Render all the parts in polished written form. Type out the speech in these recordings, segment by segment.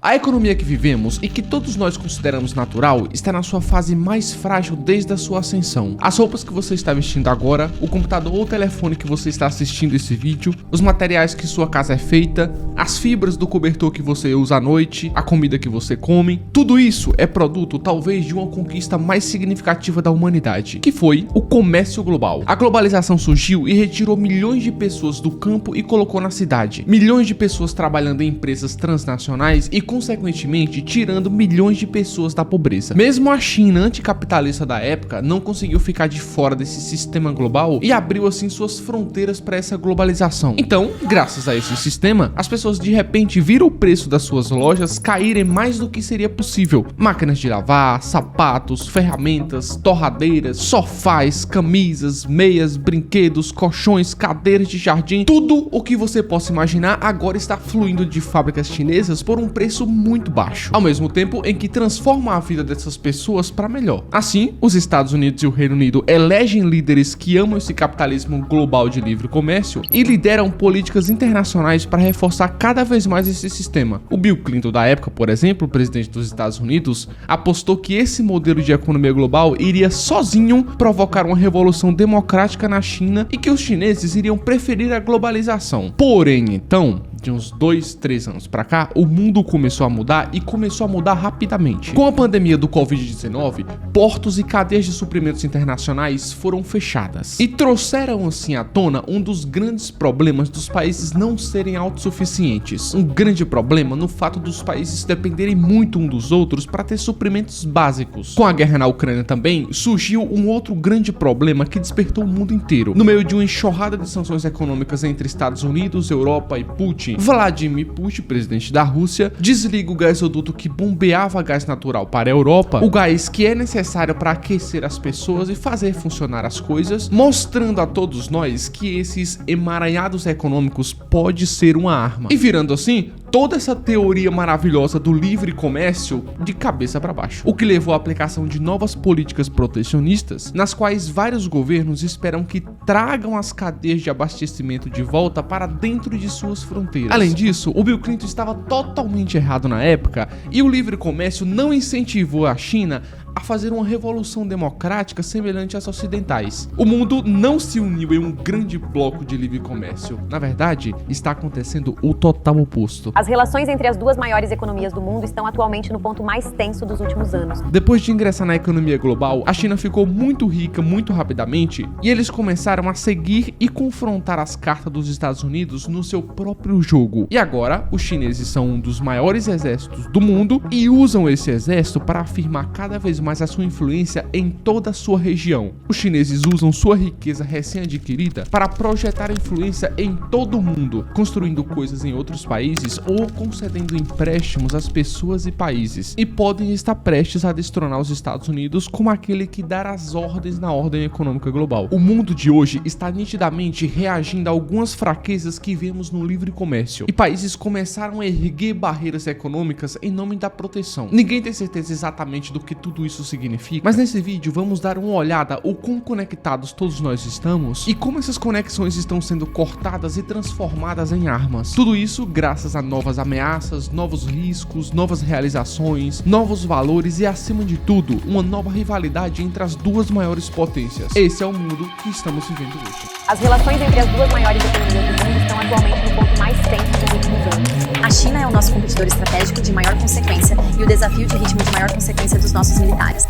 A economia que vivemos e que todos nós consideramos natural está na sua fase mais frágil desde a sua ascensão. As roupas que você está vestindo agora, o computador ou telefone que você está assistindo esse vídeo, os materiais que sua casa é feita, as fibras do cobertor que você usa à noite, a comida que você come, tudo isso é produto talvez de uma conquista mais significativa da humanidade, que foi o comércio global. A globalização surgiu e retirou milhões de pessoas do campo e colocou na cidade. Milhões de pessoas trabalhando em empresas transnacionais e, consequentemente, tirando milhões de pessoas da pobreza. Mesmo a China anticapitalista da época não conseguiu ficar de fora desse sistema global e abriu assim suas fronteiras para essa globalização. Então, graças a esse sistema, as pessoas de repente viram o preço das suas lojas caírem mais do que seria possível. Máquinas de lavar, sapatos, ferramentas, torradeiras, sofás, camisas, meias, brinquedos, colchões, cadeiras de jardim, tudo o que você possa imaginar agora está fluindo de fábricas chinesas por um preço muito baixo, ao mesmo tempo em que transforma a vida dessas pessoas para melhor. Assim, os Estados Unidos e o Reino Unido elegem líderes que amam esse capitalismo global de livre comércio e lideram políticas internacionais para reforçar cada vez mais esse sistema. O Bill Clinton da época, por exemplo, o presidente dos Estados Unidos, apostou que esse modelo de economia global iria sozinho provocar uma revolução democrática na China e que os chineses iriam preferir a globalização. Porém, então, de uns 2-3 anos pra cá, o mundo começou a mudar e começou a mudar rapidamente. Com a pandemia do Covid-19, portos e cadeias de suprimentos internacionais foram fechadas e trouxeram assim à tona um dos grandes problemas dos países não serem autossuficientes. Um grande problema no fato dos países dependerem muito um dos outros para ter suprimentos básicos. Com a guerra na Ucrânia também, surgiu um outro grande problema que despertou o mundo inteiro. No meio de uma enxurrada de sanções econômicas entre Estados Unidos, Europa e Putin, Vladimir Putin, presidente da Rússia, desliga o gasoduto que bombeava gás natural para a Europa, o gás que é necessário para aquecer as pessoas e fazer funcionar as coisas, mostrando a todos nós que esses emaranhados econômicos pode ser uma arma. E virando assim, toda essa teoria maravilhosa do livre comércio de cabeça para baixo, o que levou à aplicação de novas políticas protecionistas, nas quais vários governos esperam que tragam as cadeias de abastecimento de volta para dentro de suas fronteiras. Além disso, o Bill Clinton estava totalmente errado na época e o livre comércio não incentivou a China a fazer uma revolução democrática semelhante às ocidentais. O mundo não se uniu em um grande bloco de livre comércio. Na verdade, está acontecendo o total oposto. As relações entre as duas maiores economias do mundo estão atualmente no ponto mais tenso dos últimos anos. Depois de ingressar na economia global, a China ficou muito rica muito rapidamente e eles começaram a seguir e confrontar as cartas dos Estados Unidos no seu próprio jogo. E agora, os chineses são um dos maiores exércitos do mundo e usam esse exército para afirmar cada vez mais a sua influência em toda a sua região. Os chineses usam sua riqueza recém-adquirida para projetar influência em todo o mundo, construindo coisas em outros países ou concedendo empréstimos às pessoas e países, e podem estar prestes a destronar os Estados Unidos como aquele que dá as ordens na ordem econômica global. O mundo de hoje está nitidamente reagindo a algumas fraquezas que vemos no livre comércio, e países começaram a erguer barreiras econômicas em nome da proteção. Ninguém tem certeza exatamente do que tudo isso significa, mas nesse vídeo vamos dar uma olhada o quão conectados todos nós estamos e como essas conexões estão sendo cortadas e transformadas em armas. Tudo isso graças a novas ameaças, novos riscos, novas realizações, novos valores e, acima de tudo, uma nova rivalidade entre as duas maiores potências. Esse é o mundo que estamos vivendo hoje. As relações entre as duas maiores economias do mundo estão atualmente no ponto mais tenso dos últimos anos. A China é o nosso competidor estratégico de maior consequência e o desafio de ritmo de maior consequência dos nossos militares.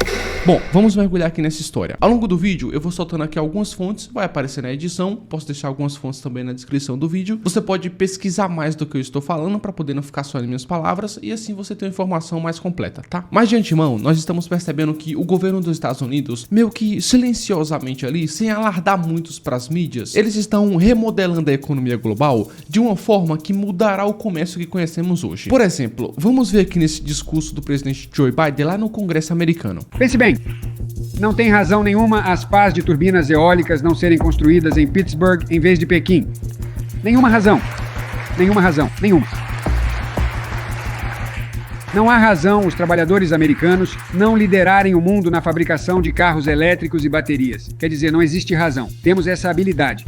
Bom, vamos mergulhar aqui nessa história. Ao longo do vídeo, eu vou soltando aqui algumas fontes, vai aparecer na edição, posso deixar algumas fontes também na descrição do vídeo. Você pode pesquisar mais do que eu estou falando para poder não ficar só nas minhas palavras e assim você ter uma informação mais completa, tá? Mas de antemão, nós estamos percebendo que o governo dos Estados Unidos, meio que silenciosamente ali, sem alardar muitos para as mídias, eles estão remodelando a economia global de uma forma que mudará o comércio que conhecemos hoje. Por exemplo, vamos ver aqui nesse discurso do presidente Joe Biden lá no Congresso americano. Pense bem, não tem razão nenhuma as pás de turbinas eólicas não serem construídas em Pittsburgh em vez de Pequim. Nenhuma razão. Nenhuma. Não há razão os trabalhadores americanos não liderarem o mundo na fabricação de carros elétricos e baterias. Quer dizer, não existe razão. Temos essa habilidade.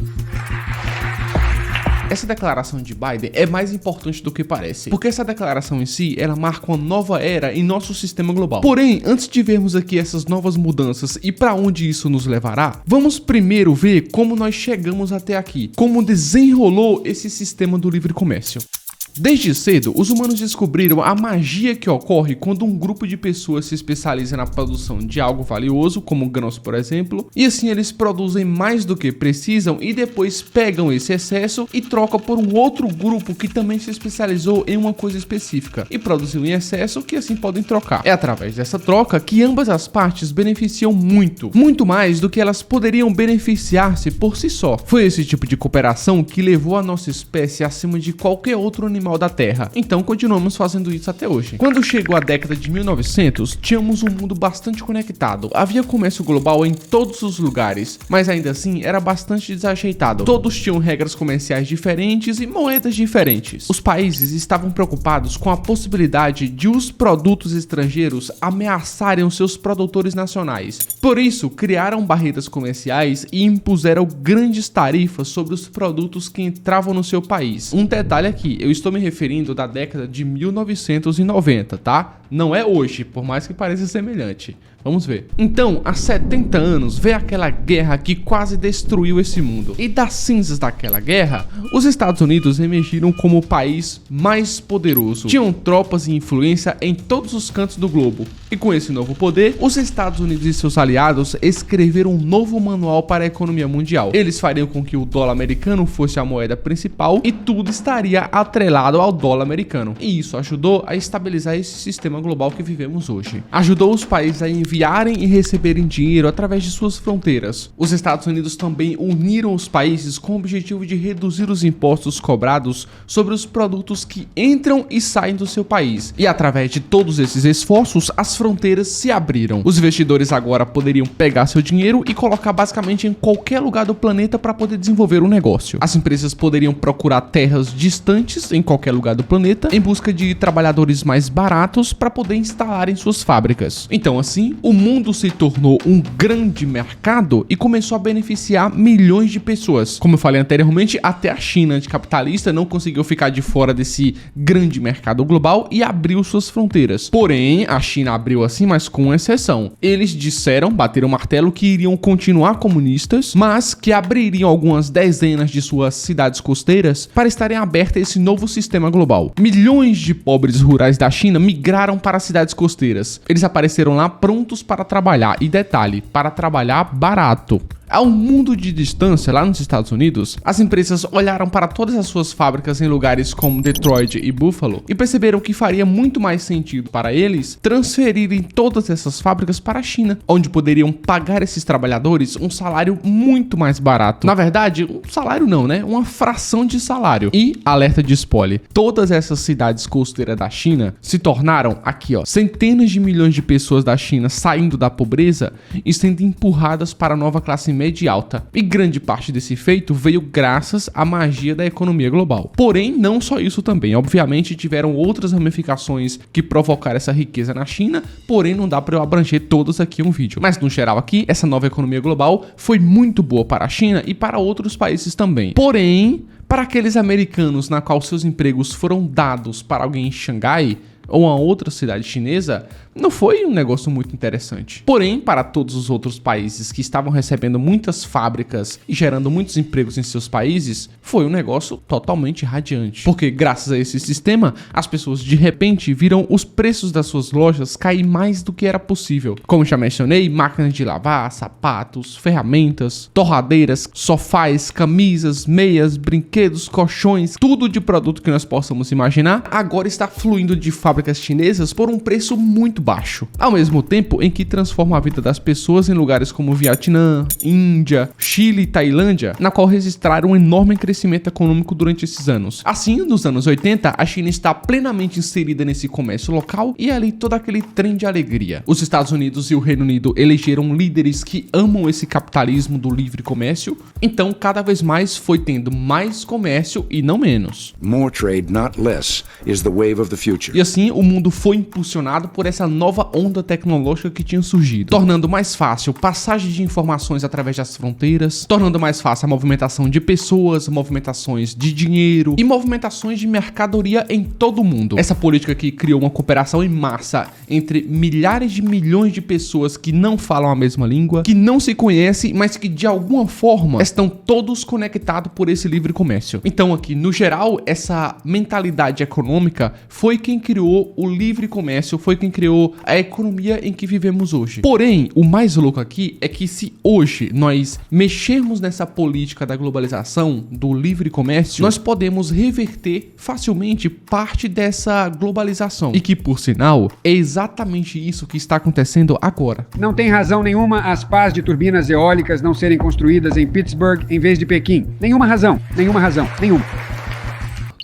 essa declaração de Biden é mais importante do que parece, porque essa declaração em si, ela marca uma nova era em nosso sistema global. Porém, antes de vermos aqui essas novas mudanças e para onde isso nos levará, vamos primeiro ver como nós chegamos até aqui, como desenrolou esse sistema do livre comércio. Desde cedo, os humanos descobriram a magia que ocorre quando um grupo de pessoas se especializa na produção de algo valioso, como grãos, por exemplo, e assim eles produzem mais do que precisam e depois pegam esse excesso e trocam por um outro grupo que também se especializou em uma coisa específica e produziu em excesso, que assim podem trocar. É através dessa troca que ambas as partes beneficiam muito mais do que elas poderiam beneficiar-se por si só. Foi esse tipo de cooperação que levou a nossa espécie acima de qualquer outro animal da Terra. Então continuamos fazendo isso até hoje. Quando chegou a década de 1900, tínhamos um mundo bastante conectado. Havia comércio global em todos os lugares, mas ainda assim era bastante desajeitado. Todos tinham regras comerciais diferentes e moedas diferentes. Os países estavam preocupados com a possibilidade de os produtos estrangeiros ameaçarem os seus produtores nacionais. Por isso, criaram barreiras comerciais e impuseram grandes tarifas sobre os produtos que entravam no seu país. Um detalhe aqui, eu estou me referindo da década de 1990, tá? Não é hoje, por mais que pareça semelhante. Vamos ver. Então, há 70 anos, veio aquela guerra que quase destruiu esse mundo. E das cinzas daquela guerra, os Estados Unidos emergiram como o país mais poderoso. Tinham tropas e influência em todos os cantos do globo. E com esse novo poder, os Estados Unidos e seus aliados escreveram um novo manual para a economia mundial. Eles fariam com que o dólar americano fosse a moeda principal e tudo estaria atrelado ao dólar americano. E isso ajudou a estabilizar esse sistema global que vivemos hoje. Ajudou os países a enviarem e receberem dinheiro através de suas fronteiras. Os Estados Unidos também uniram os países com o objetivo de reduzir os impostos cobrados sobre os produtos que entram e saem do seu país. E através de todos esses esforços, as fronteiras se abriram. Os investidores agora poderiam pegar seu dinheiro e colocar basicamente em qualquer lugar do planeta para poder desenvolver um negócio. As empresas poderiam procurar terras distantes em qualquer lugar do planeta em busca de trabalhadores mais baratos para poder instalar em suas fábricas. Então assim, o mundo se tornou um grande mercado e começou a beneficiar milhões de pessoas. Como eu falei anteriormente, até a China anticapitalista não conseguiu ficar de fora desse grande mercado global e abriu suas fronteiras. Porém, a China abriu assim, mas com uma exceção. Eles disseram, bateram o martelo, que iriam continuar comunistas, mas que abririam algumas dezenas de suas cidades costeiras para estarem abertas a esse novo sistema global. Milhões de pobres rurais da China migraram para as cidades costeiras. Eles apareceram lá prontos para trabalhar, e detalhe, para trabalhar barato. A um mundo de distância lá nos Estados Unidos, as empresas olharam para todas as suas fábricas em lugares como Detroit e Buffalo e perceberam que faria muito mais sentido para eles transferirem todas essas fábricas para a China, onde poderiam pagar esses trabalhadores um salário muito mais barato. Na verdade, um salário não, né? Uma fração de salário. E, alerta de spoiler, todas essas cidades costeiras da China se tornaram, aqui ó, centenas de milhões de pessoas da China saindo da pobreza e sendo empurradas para a nova classe média e alta. E grande parte desse feito veio graças à magia da economia global. Porém, não só isso também. Obviamente, tiveram outras ramificações que provocaram essa riqueza na China, porém não dá para eu abranger todas aqui em um vídeo. Mas no geral aqui, essa nova economia global foi muito boa para a China e para outros países também. Porém, para aqueles americanos na qual seus empregos foram dados para alguém em Xangai ou uma outra cidade chinesa, não foi um negócio muito interessante. Porém, para todos os outros países que estavam recebendo muitas fábricas e gerando muitos empregos em seus países, foi um negócio totalmente radiante. Porque graças a esse sistema, as pessoas de repente viram os preços das suas lojas cair mais do que era possível. Como já mencionei, máquinas de lavar, sapatos, ferramentas, torradeiras, sofás, camisas, meias, brinquedos, colchões, tudo de produto que nós possamos imaginar, agora está fluindo de fábricas chinesas por um preço muito baixo, ao mesmo tempo em que transforma a vida das pessoas em lugares como Vietnã, Índia, Chile e Tailândia, na qual registraram um enorme crescimento econômico durante esses anos. Assim, nos anos 80, a China está plenamente inserida nesse comércio local e ali todo aquele trem de alegria. Os Estados Unidos e o Reino Unido elegeram líderes que amam esse capitalismo do livre comércio, então cada vez mais foi tendo mais comércio e não menos. More trade, not less, is the wave of the future. E assim assim, o mundo foi impulsionado por essa nova onda tecnológica que tinha surgido, tornando mais fácil passagem de informações através das fronteiras, tornando mais fácil a movimentação de pessoas, movimentações de dinheiro e movimentações de mercadoria em todo o mundo. Essa política que criou uma cooperação em massa entre milhares de milhões de pessoas que não falam a mesma língua, que não se conhecem, mas que de alguma forma estão todos conectados por esse livre comércio. Então aqui, no geral, essa mentalidade econômica foi quem criou o livre comércio, foi quem criou a economia em que vivemos hoje. Porém, o mais louco aqui é que se hoje nós mexermos nessa política da globalização, do livre comércio, nós podemos reverter facilmente parte dessa globalização. E que, por sinal, é exatamente isso que está acontecendo agora. Não tem razão nenhuma as pás de turbinas eólicas não serem construídas em Pittsburgh em vez de Pequim. Nenhuma razão, nenhuma.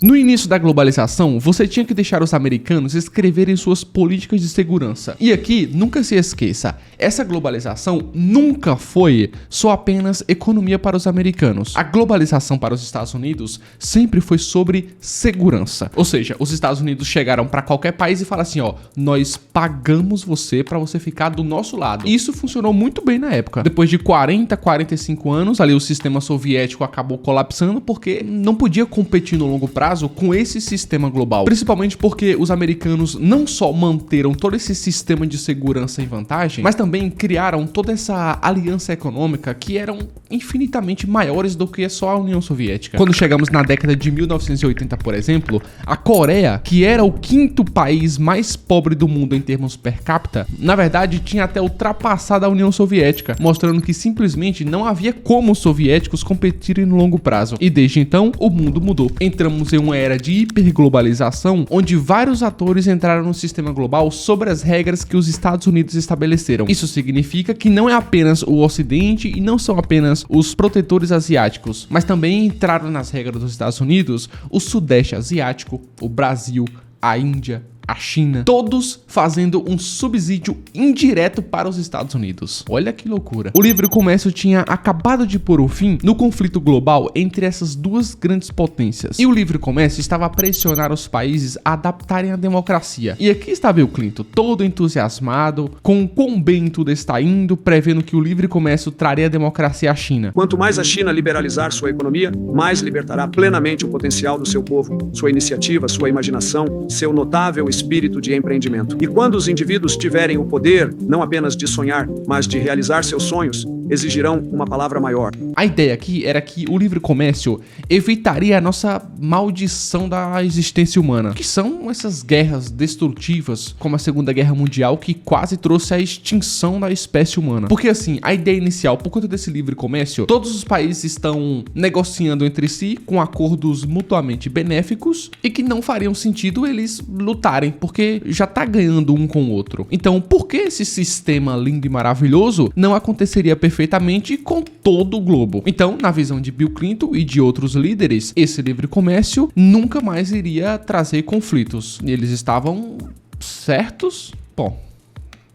No início da globalização, você tinha que deixar os americanos escreverem suas políticas de segurança. E aqui, nunca se esqueça, essa globalização nunca foi só apenas economia para os americanos. A globalização para os Estados Unidos sempre foi sobre segurança. Ou seja, os Estados Unidos chegaram para qualquer país e falaram assim, ó, nós pagamos você para você ficar do nosso lado. E isso funcionou muito bem na época. Depois de 40, 45 anos, ali o sistema soviético acabou colapsando porque não podia competir no longo prazo com esse sistema global, principalmente porque os americanos não só manteram todo esse sistema de segurança em vantagem, mas também criaram toda essa aliança econômica que eram infinitamente maiores do que só a União Soviética. Quando chegamos na década de 1980, por exemplo, a Coreia, que era o quinto país mais pobre do mundo em termos per capita, na verdade tinha até ultrapassado a União Soviética, mostrando que simplesmente não havia como os soviéticos competirem no longo prazo. E desde então, o mundo mudou. Entramos em uma era de hiperglobalização, onde vários atores entraram no sistema global sobre as regras que os Estados Unidos estabeleceram. Isso significa que não é apenas o Ocidente e não são apenas os protetores asiáticos, mas também entraram nas regras dos Estados Unidos o Sudeste Asiático, o Brasil, a Índia, a China, todos fazendo um subsídio indireto para os Estados Unidos. Olha que loucura. O livre comércio tinha acabado de pôr um fim no conflito global entre essas duas grandes potências. E o livre comércio estava a pressionar os países a adaptarem a democracia. E aqui está Bill Clinton, todo entusiasmado, com o quão bem tudo está indo, prevendo que o livre comércio traria a democracia à China. Quanto mais a China liberalizar sua economia, mais libertará plenamente o potencial do seu povo, sua iniciativa, sua imaginação, seu notável espírito de empreendimento. E quando os indivíduos tiverem o poder, não apenas de sonhar, mas de realizar seus sonhos, exigirão uma palavra maior. A ideia aqui era que o livre comércio evitaria a nossa maldição da existência humana, que são essas guerras destrutivas, como a Segunda Guerra Mundial, que quase trouxe a extinção da espécie humana. Porque assim, a ideia inicial, por conta desse livre comércio, todos os países estão negociando entre si com acordos mutuamente benéficos e que não fariam sentido eles lutarem, porque já tá ganhando um com o outro. Então, por que esse sistema lindo e maravilhoso não aconteceria perfeitamente com todo o globo? Então, na visão de Bill Clinton e de outros líderes, esse livre comércio nunca mais iria trazer conflitos. E eles estavam certos? Bom,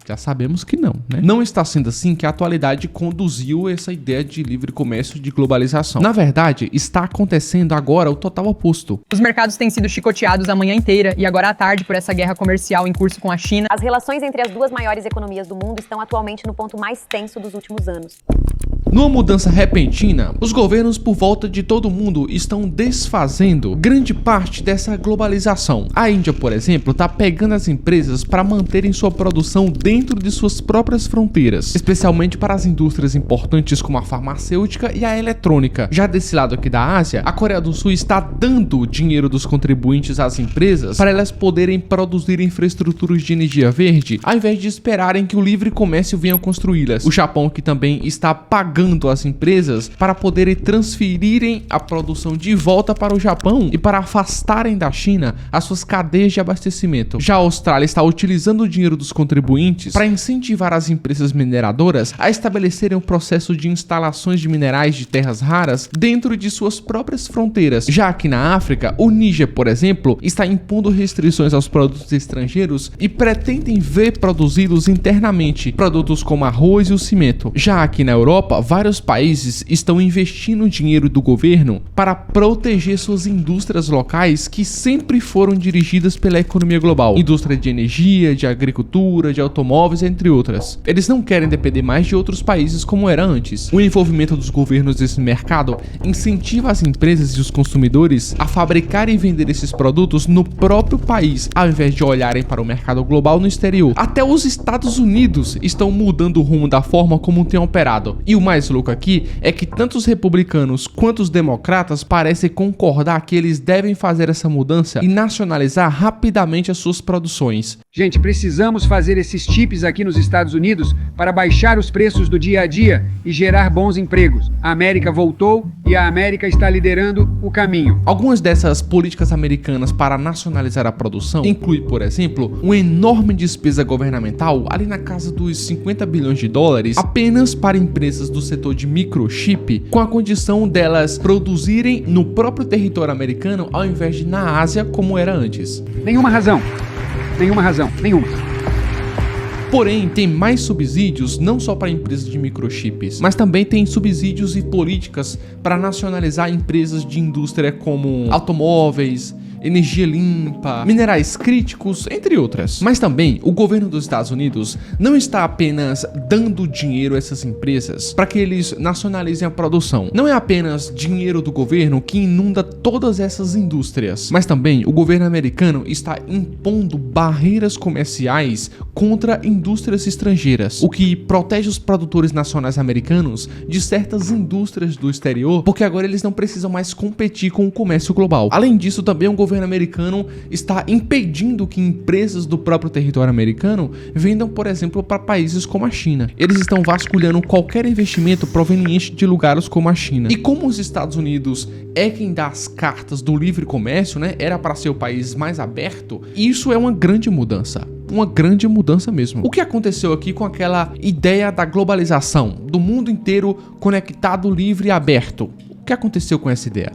já sabemos que não, né? Não está sendo assim que a atualidade conduziu essa ideia de livre comércio e de globalização. Na verdade, está acontecendo agora o total oposto. Os mercados têm sido chicoteados a manhã inteira e agora à tarde por essa guerra comercial em curso com a China. As relações entre as duas maiores economias do mundo estão atualmente no ponto mais tenso dos últimos anos. Numa mudança repentina, os governos por volta de todo o mundo estão desfazendo grande parte dessa globalização. A Índia, por exemplo, está pegando as empresas para manterem sua produção dentro de suas próprias fronteiras, especialmente para as indústrias importantes como a farmacêutica e a eletrônica. Já desse lado aqui da Ásia, a Coreia do Sul está dando o dinheiro dos contribuintes às empresas para elas poderem produzir infraestruturas de energia verde, ao invés de esperarem que o livre comércio venha construí-las. O Japão, que também está pagando as empresas para poderem transferirem a produção de volta para o Japão e para afastarem da China as suas cadeias de abastecimento. Já a Austrália está utilizando o dinheiro dos contribuintes para incentivar as empresas mineradoras a estabelecerem um processo de instalações de minerais de terras raras dentro de suas próprias fronteiras. Já aqui na África, o Níger, por exemplo, está impondo restrições aos produtos estrangeiros e pretendem ver produzidos internamente produtos como arroz e o cimento. Já aqui na Europa, vários países estão investindo dinheiro do governo para proteger suas indústrias locais que sempre foram dirigidas pela economia global. Indústria de energia, de agricultura, de automóveis, entre outras. Eles não querem depender mais de outros países como era antes. O envolvimento dos governos nesse mercado incentiva as empresas e os consumidores a fabricar e vender esses produtos no próprio país, ao invés de olharem para o mercado global no exterior. Até os Estados Unidos estão mudando o rumo da forma como têm operado. E o mais louco aqui é que tanto os republicanos quanto os democratas parecem concordar que eles devem fazer essa mudança e nacionalizar rapidamente as suas produções. Gente, precisamos fazer esses chips aqui nos Estados Unidos para baixar os preços do dia a dia e gerar bons empregos. A América voltou e a América está liderando o caminho. Algumas dessas políticas americanas para nacionalizar a produção inclui, por exemplo, uma enorme despesa governamental ali na casa dos 50 bilhões de dólares apenas para empresas do setor de microchip, com a condição delas produzirem no próprio território americano ao invés de na Ásia como era antes. Nenhuma razão. Porém, tem mais subsídios não só para empresas de microchips, mas também tem subsídios e políticas para nacionalizar empresas de indústria como automóveis, energia limpa, minerais críticos, entre outras. Mas também o governo dos Estados Unidos não está apenas dando dinheiro a essas empresas para que eles nacionalizem a produção. Não é apenas dinheiro do governo que inunda todas essas indústrias, mas também o governo americano está impondo barreiras comerciais contra indústrias estrangeiras, o que protege os produtores nacionais americanos de certas indústrias do exterior, porque agora eles não precisam mais competir com o comércio global. Além disso, também o governo americano está impedindo que empresas do próprio território americano vendam, por exemplo, para países como a China. Eles estão vasculhando qualquer investimento proveniente de lugares como a China. E como os Estados Unidos é quem dá as cartas do livre comércio, né? Era para ser o país mais aberto. Isso é uma grande mudança. Uma grande mudança mesmo. O que aconteceu aqui com aquela ideia da globalização, do mundo inteiro conectado, livre e aberto? O que aconteceu com essa ideia?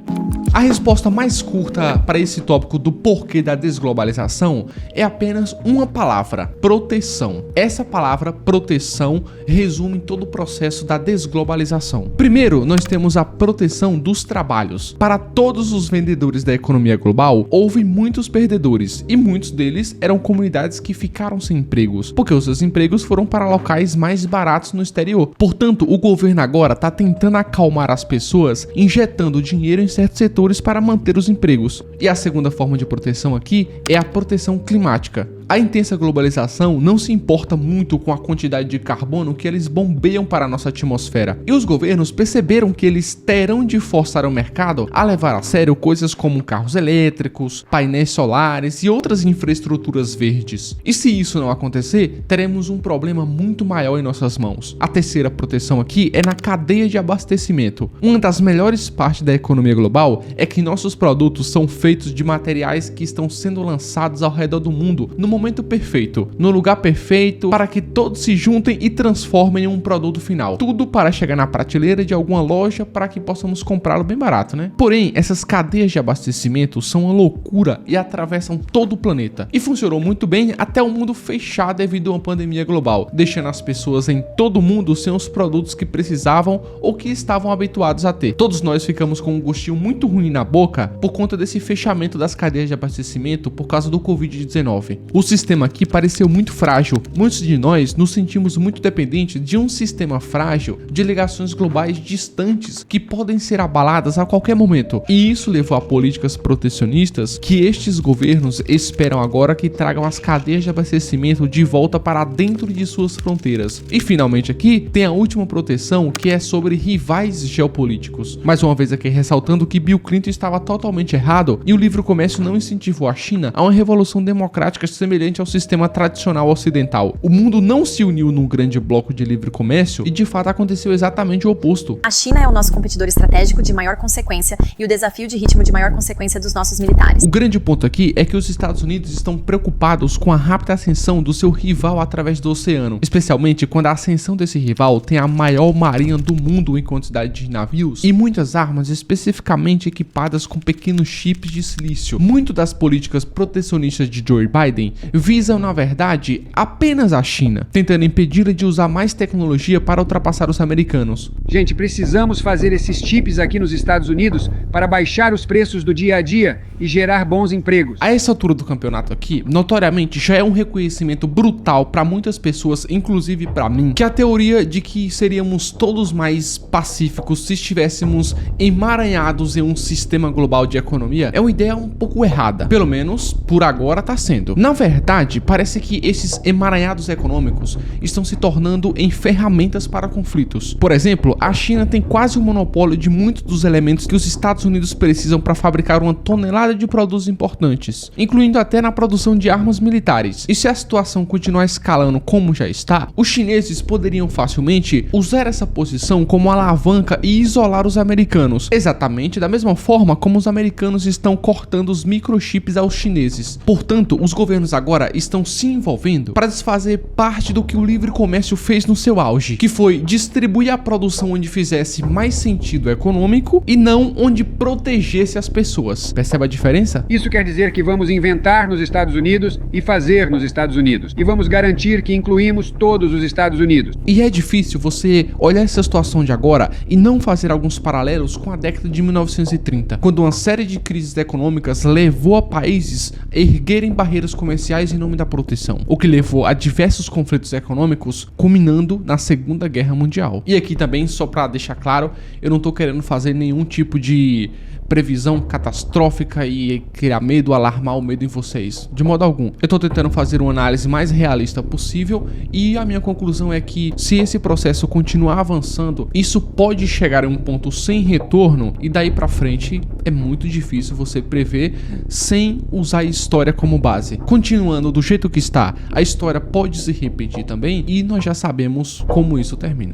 A resposta mais curta para esse tópico do porquê da desglobalização é apenas uma palavra: proteção. Essa palavra, proteção, resume todo o processo da desglobalização. Primeiro, nós temos a proteção dos trabalhos. Para todos os vendedores da economia global, houve muitos perdedores, e muitos deles eram comunidades que ficaram sem empregos, porque os seus empregos foram para locais mais baratos no exterior. Portanto, o governo agora está tentando acalmar as pessoas, injetando dinheiro em certos setores para manter os empregos. E a segunda forma de proteção aqui é a proteção climática. A intensa globalização não se importa muito com a quantidade de carbono que eles bombeiam para a nossa atmosfera. E os governos perceberam que eles terão de forçar o mercado a levar a sério coisas como carros elétricos, painéis solares e outras infraestruturas verdes. E se isso não acontecer, teremos um problema muito maior em nossas mãos. A terceira proteção aqui é na cadeia de abastecimento. Uma das melhores partes da economia global é que nossos produtos são feitos de materiais que estão sendo lançados ao redor do mundo no momento perfeito, no lugar perfeito, para que todos se juntem e transformem em um produto final. Tudo para chegar na prateleira de alguma loja para que possamos comprá-lo bem barato, né? Porém, essas cadeias de abastecimento são uma loucura e atravessam todo o planeta. E funcionou muito bem até o mundo fechar devido a uma pandemia global, deixando as pessoas em todo o mundo sem os produtos que precisavam ou que estavam habituados a ter. Todos nós ficamos com um gostinho muito ruim na boca por conta desse fechamento das cadeias de abastecimento por causa do Covid-19. O sistema aqui pareceu muito frágil. Muitos de nós nos sentimos muito dependentes de um sistema frágil de ligações globais distantes que podem ser abaladas a qualquer momento. E isso levou a políticas protecionistas que estes governos esperam agora que tragam as cadeias de abastecimento de volta para dentro de suas fronteiras. E finalmente aqui tem a última proteção, que é sobre rivais geopolíticos. Mais uma vez aqui ressaltando que Bill Clinton estava totalmente errado e o livre comércio não incentivou a China a uma revolução democrática semelhante ao sistema tradicional ocidental. O mundo não se uniu num grande bloco de livre comércio e de fato aconteceu exatamente o oposto. A China é o nosso competidor estratégico de maior consequência e o desafio de ritmo de maior consequência dos nossos militares. O grande ponto aqui é que os Estados Unidos estão preocupados com a rápida ascensão do seu rival através do oceano, especialmente quando a ascensão desse rival tem a maior marinha do mundo em quantidade de navios e muitas armas especificamente equipadas com pequenos chips de silício. Muito das políticas protecionistas de Joe Biden visam, na verdade, apenas a China, tentando impedi-la de usar mais tecnologia para ultrapassar os americanos. Gente, precisamos fazer esses chips aqui nos Estados Unidos para baixar os preços do dia a dia e gerar bons empregos. A essa altura do campeonato aqui, notoriamente já é um reconhecimento brutal para muitas pessoas, inclusive para mim, que a teoria de que seríamos todos mais pacíficos se estivéssemos emaranhados em um sistema global de economia é uma ideia um pouco errada. Pelo menos, por agora tá sendo. Na verdade, parece que esses emaranhados econômicos estão se tornando em ferramentas para conflitos. Por exemplo, a China tem quase o monopólio de muitos dos elementos que os Estados Unidos precisam para fabricar uma tonelada de produtos importantes, incluindo até na produção de armas militares. E se a situação continuar escalando como já está, os chineses poderiam facilmente usar essa posição como alavanca e isolar os americanos, exatamente da mesma forma como os americanos estão cortando os microchips aos chineses. Portanto, os governos agora estão se envolvendo para desfazer parte do que o livre comércio fez no seu auge, que foi distribuir a produção onde fizesse mais sentido econômico e não onde protegesse as pessoas. Percebe a diferença? Isso quer dizer que vamos inventar nos Estados Unidos e fazer nos Estados Unidos. E vamos garantir que incluímos todos os Estados Unidos. E é difícil você olhar essa situação de agora e não fazer alguns paralelos com a década de 1930, quando uma série de crises econômicas levou a países a erguerem barreiras comerciais em nome da proteção, o que levou a diversos conflitos econômicos, culminando na Segunda Guerra Mundial. E aqui também, só para deixar claro, eu não tô querendo fazer nenhum tipo de previsão catastrófica e criar medo, alarmar o medo em vocês, de modo algum. Eu tô tentando fazer uma análise mais realista possível e a minha conclusão é que se esse processo continuar avançando, isso pode chegar a um ponto sem retorno e daí pra frente é muito difícil você prever sem usar a história como base. Continuando do jeito que está, a história pode se repetir também e nós já sabemos como isso termina.